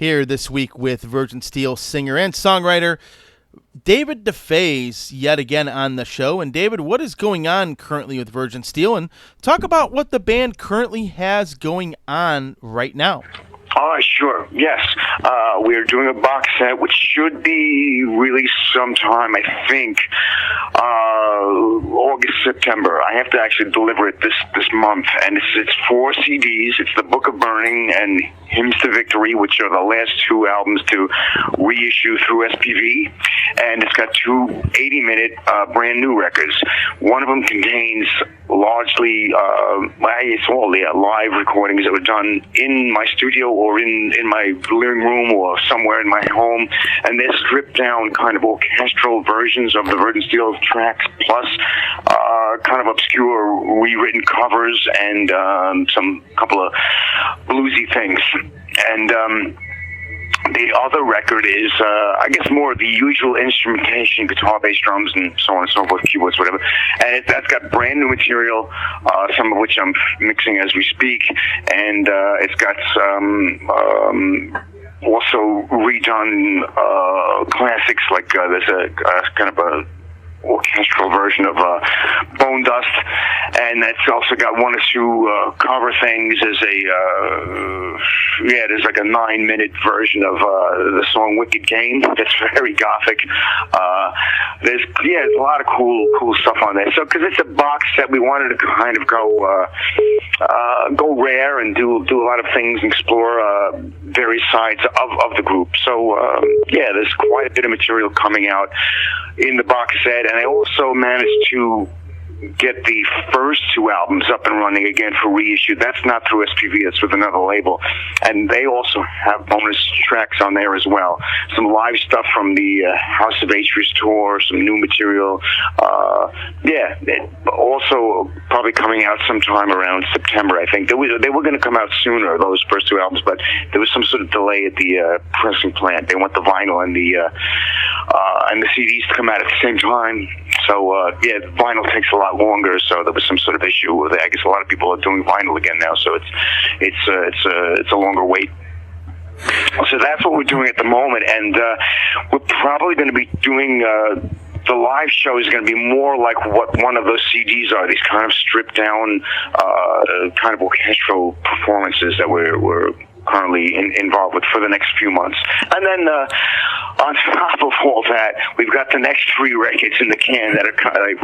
here this week with Virgin Steele singer and songwriter David Defeis yet again on the show. And David, what is going on currently with Virgin Steele? And talk about what the band currently has going on right now. Sure. Yes. We're doing a box set which should be released sometime, I think, August, September. I have to actually deliver it this month. And it's 4 CDs. It's The Book of Burning and Hymns to Victory, which are the last 2 albums to reissue through SPV. And it's got 2 80-minute brand new records. One of them contains largely, it's all live recordings that were done in my studio or in my living room or somewhere in my home, and they're stripped down kind of orchestral versions of the Virgin Steele tracks, plus kind of obscure rewritten covers and some couple of bluesy things. And the other record is, I guess, more of the usual instrumentation, guitar, bass, drums, and so on and so forth, keyboards, whatever. And that's got brand new material, some of which I'm mixing as we speak. And it's got some also redone classics, like there's a kind of a orchestral version of Bone Dust, and that's also got 1 or 2 cover things. There's like a 9-minute version of the song Wicked Game that's very gothic. There's a lot of cool stuff on there. So because it's a box set, we wanted to kind of go rare and do a lot of things and explore various sides of the group. So there's quite a bit of material coming out in the box set, and I also managed to get the first 2 albums up and running again for reissue. That's not through SPV, that's with another label. And they also have bonus tracks on there as well. Some live stuff from the House of Atreus tour, some new material. Also probably coming out sometime around September, I think. They were going to come out sooner, those first 2 albums, but there was some sort of delay at the pressing plant. They want the vinyl and the CDs to come out at the same time. So, vinyl takes a lot longer, so there was some sort of issue with it. I guess a lot of people are doing vinyl again now, so it's a longer wait. So that's what we're doing at the moment, and we're probably going to be doing the live show is going to be more like what one of those CDs are, these kind of stripped down kind of orchestral performances that we're currently involved with for the next few months. And then on top of all that, we've got the next 3 records in the can that are kind of like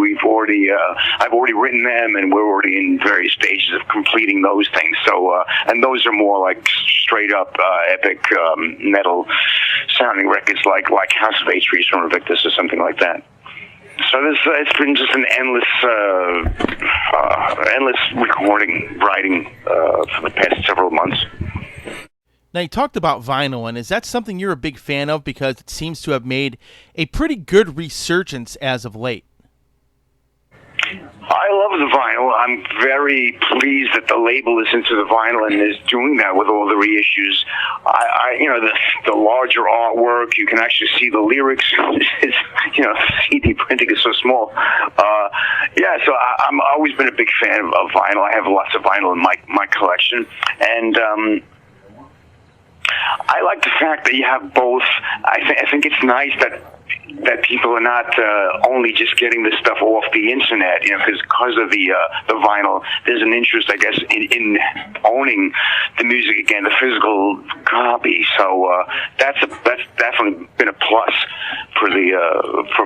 I've already written them, and we're already in various stages of completing those things. So and those are more like straight up epic metal sounding records, like House of Atreus from Invictus or something like that. So it's been just an endless recording, writing for the past several months. Now, you talked about vinyl, and is that something you're a big fan of, because it seems to have made a pretty good resurgence as of late? I love the vinyl. I'm very pleased that the label is into the vinyl and is doing that with all the reissues. The larger artwork, you can actually see the lyrics. CD printing is so small. So I'm always been a big fan of vinyl. I have lots of vinyl in my collection, and I like the fact that you have both. I think it's nice that people are not only just getting this stuff off the internet, because of the vinyl. There's an interest, I guess, in owning the music again, the physical copy. So that's definitely been a plus for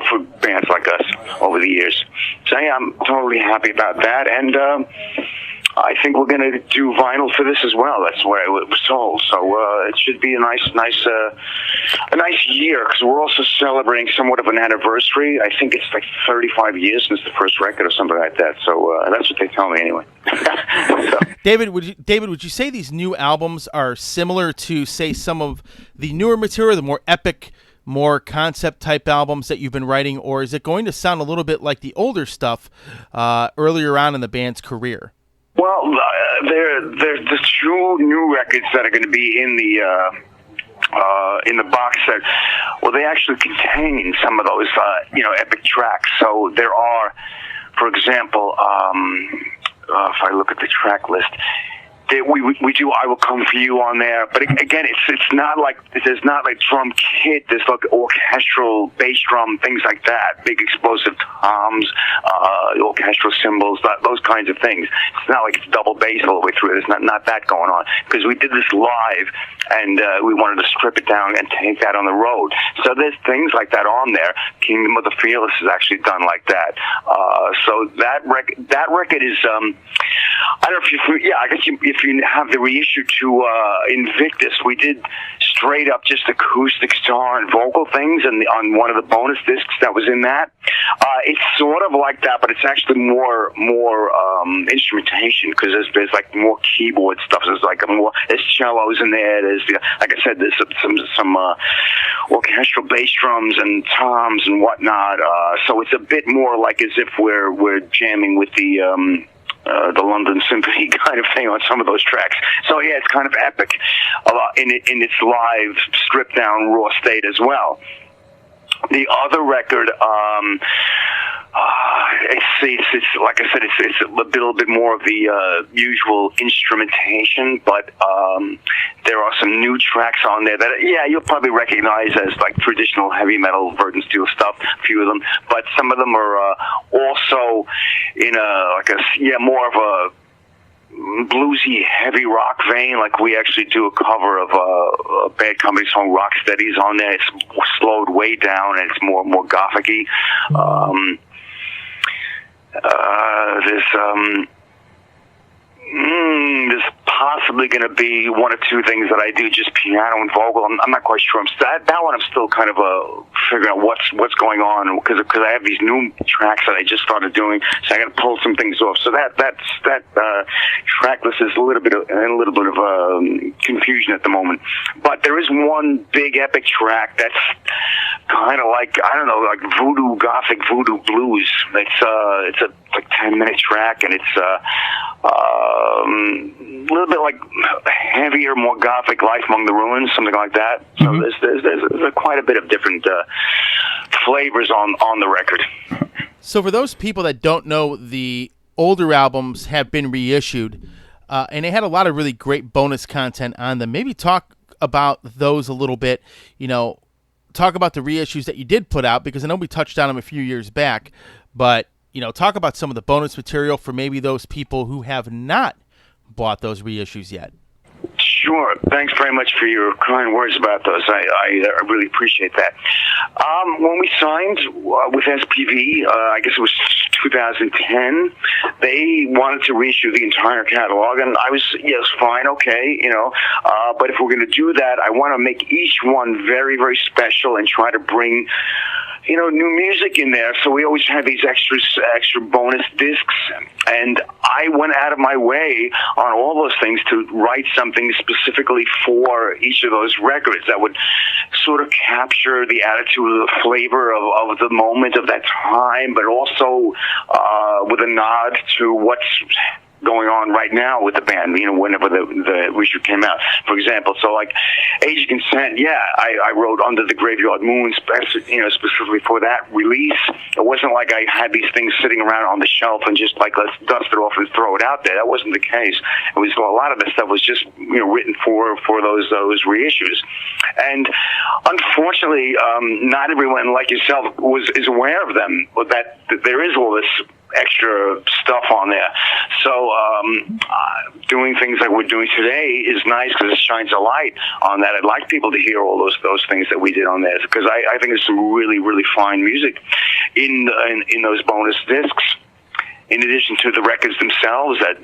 for bands like us over the years. So yeah, I'm totally happy about that, and I think we're going to do vinyl for this as well. That's what I was told. So it should be a nice year, because we're also celebrating somewhat of an anniversary. I think it's like 35 years since the first record or something like that. So that's what they tell me anyway. So. David, would you say these new albums are similar to, say, some of the newer material, the more epic, more concept type albums that you've been writing, or is it going to sound a little bit like the older stuff earlier on in the band's career? Well, there's the 2 new records that are going to be in the box set. Well, they actually contain some of those, epic tracks. So there are, for example, if I look at the track list, we do I Will Come For You on there, but again, it's not like there's not like drum kit, there's like orchestral bass drum, things like that, big explosive toms, orchestral cymbals, those kinds of things. It's not like it's double bass all the way through. There's not that going on, because we did this live, and we wanted to strip it down and take that on the road. So there's things like that on there. Kingdom of the Fearless is actually done like that. So that record is I don't know if you, I guess if you have the reissue to Invictus, we did straight up just acoustic guitar and vocal things, and on one of the bonus discs that was in that. It's sort of like that, but it's actually more instrumentation, because there's like more keyboard stuff. There's cellos in there. There's like I said, there's some orchestral bass drums and toms and whatnot. So it's a bit more like as if we're jamming with the London Symphony kind of thing on some of those tracks. So yeah, it's kind of epic in its live, stripped down, raw state as well. The other record, it's like I said, it's a little bit more of the usual instrumentation, but there are some new tracks on there that, you'll probably recognize as like traditional heavy metal, Virgin Steele stuff, a few of them, but some of them are also in more of a bluesy, heavy rock vein. Like we actually do a cover of a Bad Company song, Rocksteady's on there. It's slowed way down, and it's more gothic-y. There's possibly going to be one or two things that I do just piano and vocal. I'm not quite sure. That one I'm still kind of figuring out what's going on, because I have these new tracks that I just started doing, so I got to pull some things off. So that track list is a little bit of confusion at the moment. But there is one big epic track that's kind of like, I don't know, like voodoo, gothic voodoo blues. It's a like 10-minute track, and it's a little bit like heavier, more gothic, Life Among the Ruins, something like that. So there's quite a bit of different flavors on the record. So for those people that don't know, the older albums have been reissued, and they had a lot of really great bonus content on them. Maybe talk about those a little bit, talk about the reissues that you did put out, because I know we touched on them a few years back, but talk about some of the bonus material for maybe those people who have not bought those reissues yet. Sure. Thanks very much for your kind words about those. I really appreciate that. When we signed with SPV, I guess it was 2010, they wanted to reissue the entire catalog, and I was, yes, fine, okay, but if we're going to do that, I want to make each one very, very special and try to bring new music in there. So we always had these extra bonus discs, and I went out of my way on all those things to write something specifically for each of those records that would sort of capture the attitude, the flavor of the moment of that time, but also with a nod to what's going on right now with the band, whenever the reissue came out. For example, so like Age of Consent, I wrote Under the Graveyard Moon, specifically for that release. It wasn't like I had these things sitting around on the shelf and just like, let's dust it off and throw it out there. That wasn't the case. It was, a lot of the stuff was just, written for those reissues. And unfortunately, not everyone like yourself is aware of them, but that there is all this extra stuff on there. So doing things like we're doing today is nice, because it shines a light on that. I'd like people to hear all those things that we did on there, because I think there's some really, really fine music in those bonus discs, in addition to the records themselves that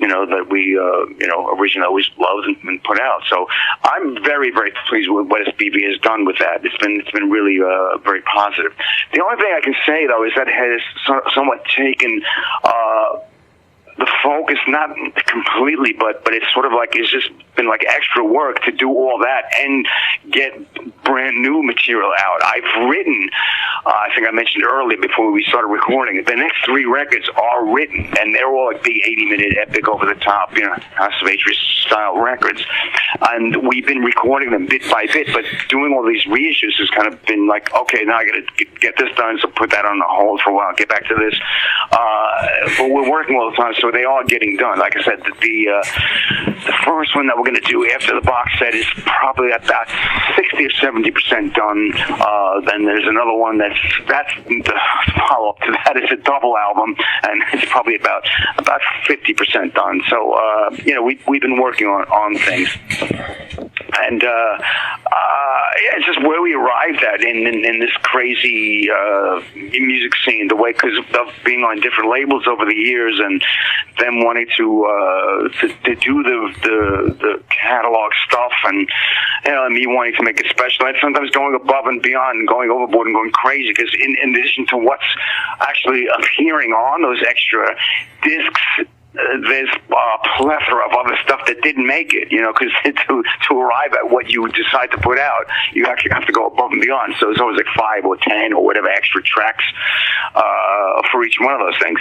we originally always loved and put out. So I'm very, very pleased with what SBV has done with that. It's been really very positive. The only thing I can say, though, is that it has somewhat taken the focus, not completely, but it's sort of like, it's just been like extra work to do all that and get brand new material out. I've written I think I mentioned earlier before we started recording, the next 3 records are written, and they're all like big 80-minute epic, over-the-top, House of Atreus style records. And we've been recording them bit by bit, but doing all these reissues has kind of been like, okay, now I got to get this done, so put that on hold for a while, get back to this. But we're working all the time, so they are getting done. Like I said, the first one that we're going to do after the box set is probably about 60 or 70% done. Then there's another one that's the follow-up to that is a double album, and it's probably about 50% done. So we've been working on things, and it's just where we arrived at in this crazy music scene, the way, because of being on different labels over the years, and them wanting to do the catalog stuff, and me wanting to make it special, and sometimes going above and beyond, and going overboard and going crazy, because in addition to what's actually appearing on those extra discs, there's a plethora of other stuff that didn't make it, because to arrive at what you decide to put out, you actually have to go above and beyond. So there's always like 5 or 10 or whatever extra tracks for each one of those things.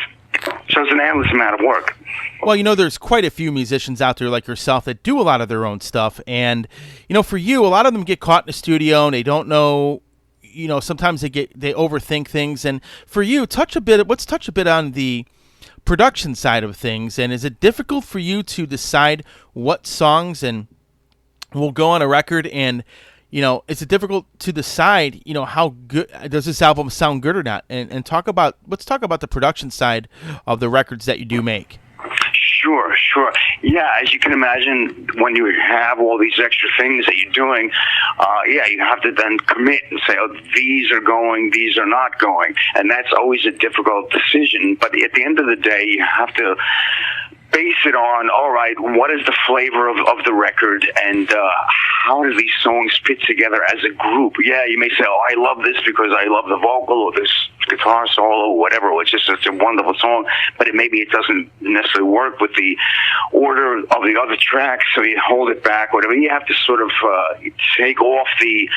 So it's an endless amount of work. Well, there's quite a few musicians out there like yourself that do a lot of their own stuff. And, for you, a lot of them get caught in the studio and they don't know, sometimes they overthink things. And for you, let's touch a bit on the production side of things. And is it difficult for you to decide what songs and will go on a record? And, is it difficult to decide, how good does this album sound good or not? And let's talk about the production side of the records that you do make. Sure. Yeah, as you can imagine, when you have all these extra things that you're doing, you have to then commit and say, oh, these are going, these are not going. And that's always a difficult decision. But at the end of the day, you have to base it on, all right, what is the flavor of the record, and how do these songs fit together as a group? Yeah, you may say, oh, I love this because I love the vocal or this guitar solo or whatever, or it's just a wonderful song, but maybe it doesn't necessarily work with the order of the other tracks, so you hold it back, whatever. You have to sort of take off the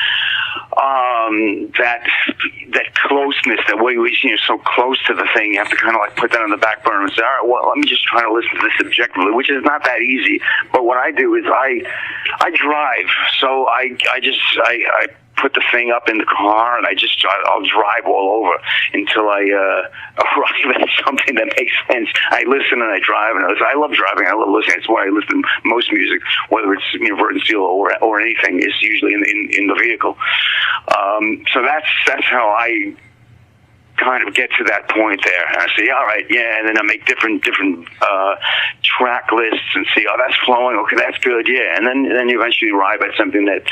that closeness, that way you're so close to the thing, you have to kind of like put that on the back burner and say, all right, well, let me just try to listen to this objectively, which is not that easy. But what I do is I drive, so I put the thing up in the car, and I'll drive all over until I arrive at something that makes sense. I listen and I drive, and I love driving. I love listening. It's why I listen to most music, whether it's Vert and Steele or anything, is usually in the vehicle. So that's how I kind of get to that point there. And I say, all right, yeah, and then I make different track lists and see, oh, that's flowing, okay, that's good, yeah, and then you eventually arrive at something that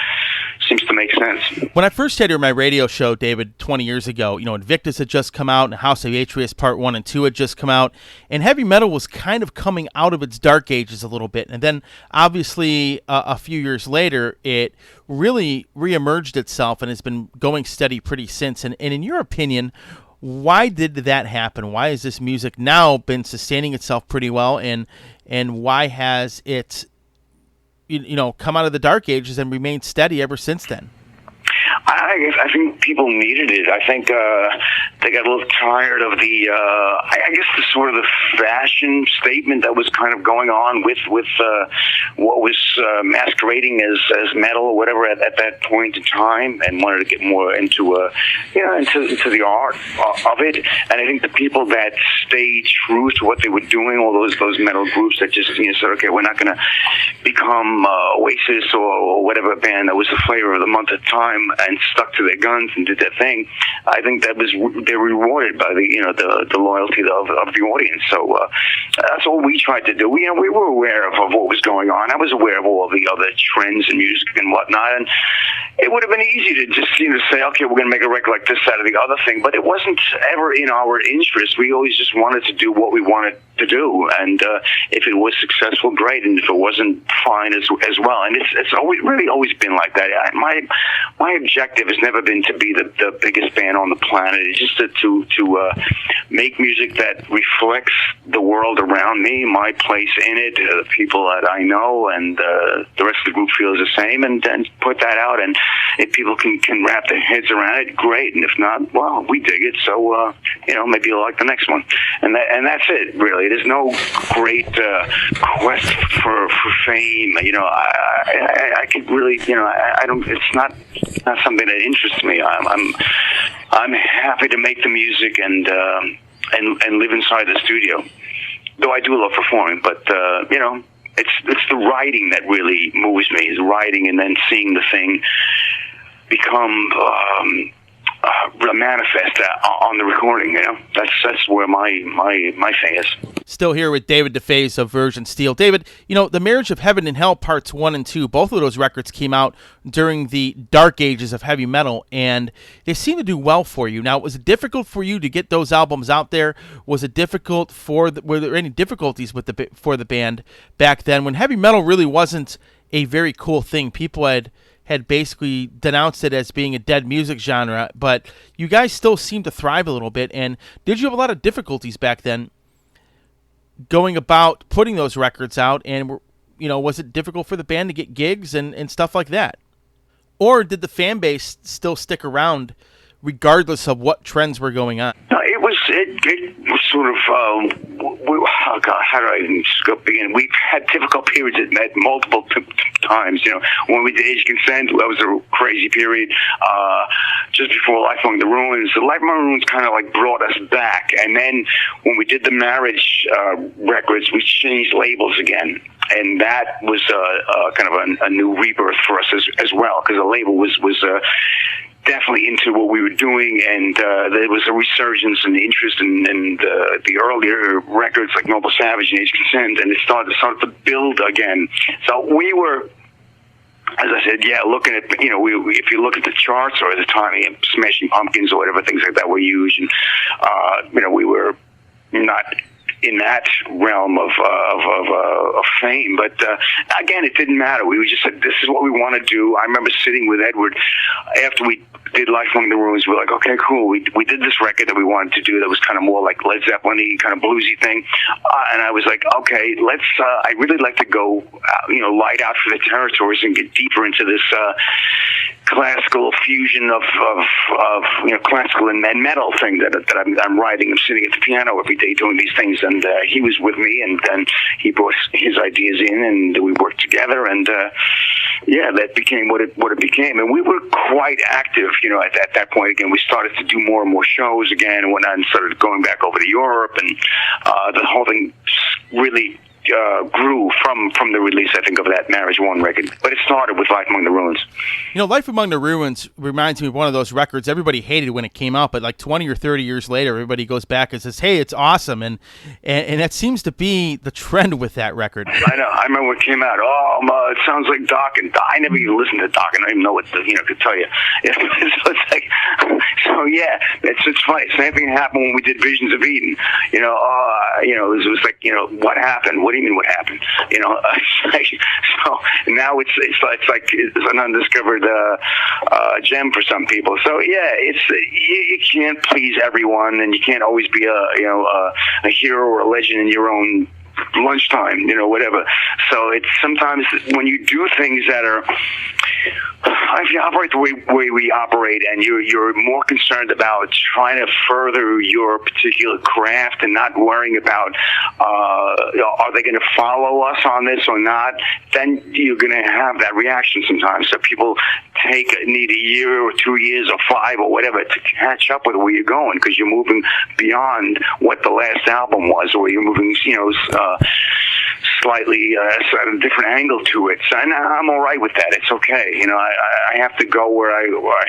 seems to make sense. When I first had you on my radio show, David, 20 years ago, Invictus had just come out, and House of Atreus Part 1 and 2 had just come out, and heavy metal was kind of coming out of its dark ages a little bit, and then obviously a few years later, it really reemerged itself and has been going steady pretty since. And in your opinion, why did that happen? Why has this music now been sustaining itself pretty well, and why has it come out of the dark ages and remained steady ever since then? I think people needed it. I think they got a little tired of the the sort of the fashion statement that was kind of going on with what was masquerading as metal or whatever at that point in time, and wanted to get more into into the art of it. And I think the people that stayed true to what they were doing, all those metal groups that just said, okay, we're not going to become Oasis or whatever band that was the flavor of the month at the time, and stuck to their guns and did their thing. I think they're rewarded by the loyalty of the audience. So that's all we tried to do. We were aware of what was going on. I was aware of all the other trends in music and whatnot, and it would have been easy to just say, okay, we're going to make a record like this, that, or the other thing. But it wasn't ever in our interest. We always just wanted to do what we wanted to do, and if it was successful, great, and if it wasn't, fine as well. And it's always been like that. My objective has never been to be the biggest band on the planet. It's just to make music that reflects the world around me, my place in it, the people that I know, and the rest of the group feels the same, and put that out. And if people can wrap their heads around it, great. And if not, well, we dig it. So, maybe you'll like the next one. And that's it, really. There's no great quest for fame. I could really, I don't. It's not something that interests me. I'm happy to make the music and live inside the studio. Though I do love performing, but it's the writing that really moves me. Is writing and then seeing the thing become manifest on the recording. That's where my thing is. Still here with David Defeis of Version Steele. David, The Marriage of Heaven and Hell Parts 1 and 2, both of those records came out during the dark ages of heavy metal, and they seem to do well for you. Now, was it difficult for you to get those albums out there? Was it difficult were there any difficulties for the band back then when heavy metal really wasn't a very cool thing? People had basically denounced it as being a dead music genre, but you guys still seem to thrive a little bit. And did you have a lot of difficulties back then going about putting those records out? And, was it difficult for the band to get gigs and stuff like that? Or did the fan base still stick around regardless of what trends were going on? No, it was sort of, how do I begin? We've had difficult periods at multiple times. When we did Age Consent, that was a crazy period. Just before Life Among the Ruins, the Life Among the Ruins kind of like brought us back. And then when we did the Marriage records, we changed labels again. And that was kind of a new rebirth for us as well, because the label was definitely into what we were doing, and there was a resurgence in the interest in the earlier records like Noble Savage and Age Consent, and it started to build again. So we were, as I said, looking at, if you look at the charts or at the time, Smashing Pumpkins or whatever, things like that were huge, and we were not in that realm of fame, but again, it didn't matter. We just said, this is what we want to do. I remember sitting with Edward after we did Life Among the Ruins. We're like, okay, cool. We did this record that we wanted to do that was kind of more like Led Zeppelin-y, kind of bluesy thing, and I was like, okay, let's. I really like to go, light out for the territories and get deeper into this classical fusion of classical and metal thing that I'm writing. I'm sitting at the piano every day doing these things, and he was with me, and then he brought his ideas in, and we worked together, and that became what it became. And we were quite active, at that point. Again, we started to do more and more shows again, and whatnot, and started going back over to Europe, and the whole thing really grew from the release, I think, of that Marriage 1 record. But it started with Life Among the Ruins. Life Among the Ruins reminds me of one of those records everybody hated when it came out, but like 20 or 30 years later, everybody goes back and says, hey, it's awesome. And that seems to be the trend with that record. I know. I remember when it came out. It sounds like Doc. And I never even listened to Doc, and I don't even know what could tell you. So it's like, it's funny. Same thing happened when we did Visions of Eden. It was like, what happened? What do you mean what happened? So now it's an undiscovered gem for some people. So you can't please everyone, and you can't always be a hero or a legend in your own lunchtime, whatever. So it's sometimes when you do things that are, if you operate the way we operate, and you're more concerned about trying to further your particular craft and not worrying about are they going to follow us on this or not, then you're going to have that reaction sometimes. So people need a year or 2 years or 5 or whatever to catch up with where you're going, because you're moving beyond what the last album was, or you're moving slightly at a different angle to it. So I'm all right with that. It's okay. I have to go where I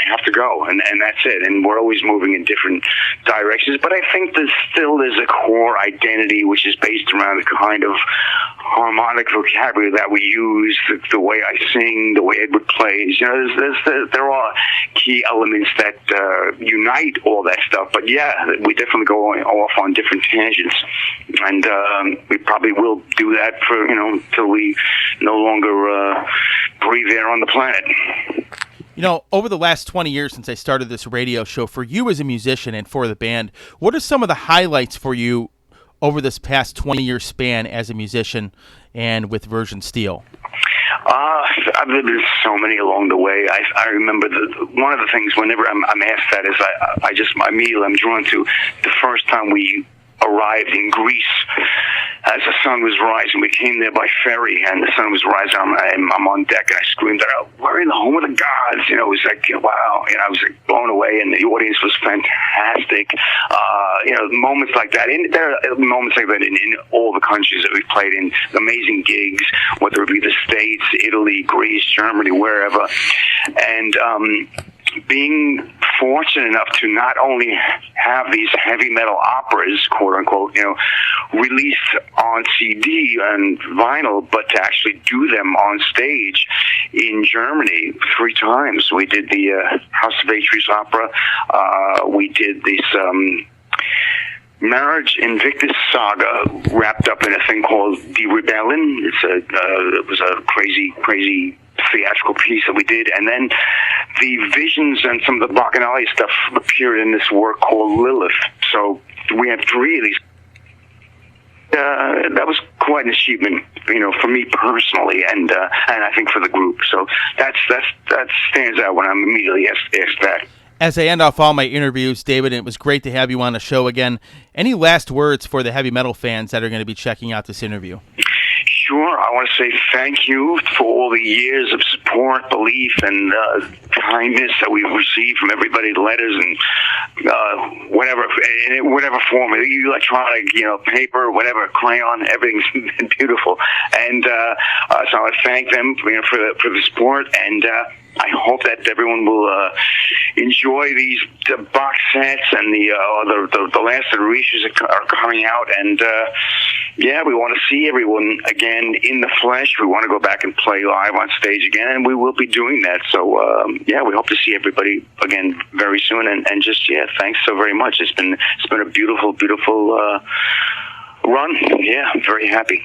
have to go, and that's it. And we're always moving in different directions. But I think there's a core identity which is based around the kind of harmonic vocabulary that we use, the way I sing, the way Edward plays. There are key elements that unite all that stuff. But we definitely go off on different tangents, and we probably will do that for till we no longer breathe air on the planet. Over the last 20 years since I started this radio show, for you as a musician and for the band, what are some of the highlights for you over this past 20-year span as a musician and with Version Steele? There's so many along the way. I remember one of the things whenever I'm asked that is I'm drawn to the first time we arrived in Greece as the sun was rising. We came there by ferry, and the sun was rising. I'm on deck, and I screamed out, "We're in the home of the gods!" It was like, wow. I was like blown away, and the audience was fantastic. Moments like that. And there are moments like that in all the countries that we've played in. Amazing gigs, whether it be the States, Italy, Greece, Germany, wherever. And being fortunate enough to not only have these heavy metal operas, quote unquote, released on CD and vinyl, but to actually do them on stage in Germany 3 times. We did the House of Atreus opera. We did this Marriage Invictus saga wrapped up in a thing called The Rebellion. It was a crazy theatrical piece that we did, and then the visions and some of the Bacchanali stuff appeared in this work called Lilith. So we had 3 of these. That was quite an achievement, for me personally, and I think for the group. So that stands out when I'm immediately asked that. As I end off all my interviews, David, it was great to have you on the show again. Any last words for the heavy metal fans that are going to be checking out this interview? Sure. I want to say thank you for all the years of support, belief, and kindness that we've received from everybody, letters and in whatever form, electronic, paper, whatever, crayon, everything's been beautiful. And so I want to thank them for the support, and I hope that everyone will enjoy these box sets and the last of the reissues that are coming out. And we want to see everyone again in the flesh. We want to go back and play live on stage again, and we will be doing that. So we hope to see everybody again very soon. And just thanks so very much. It's been a beautiful run. Yeah, I'm very happy.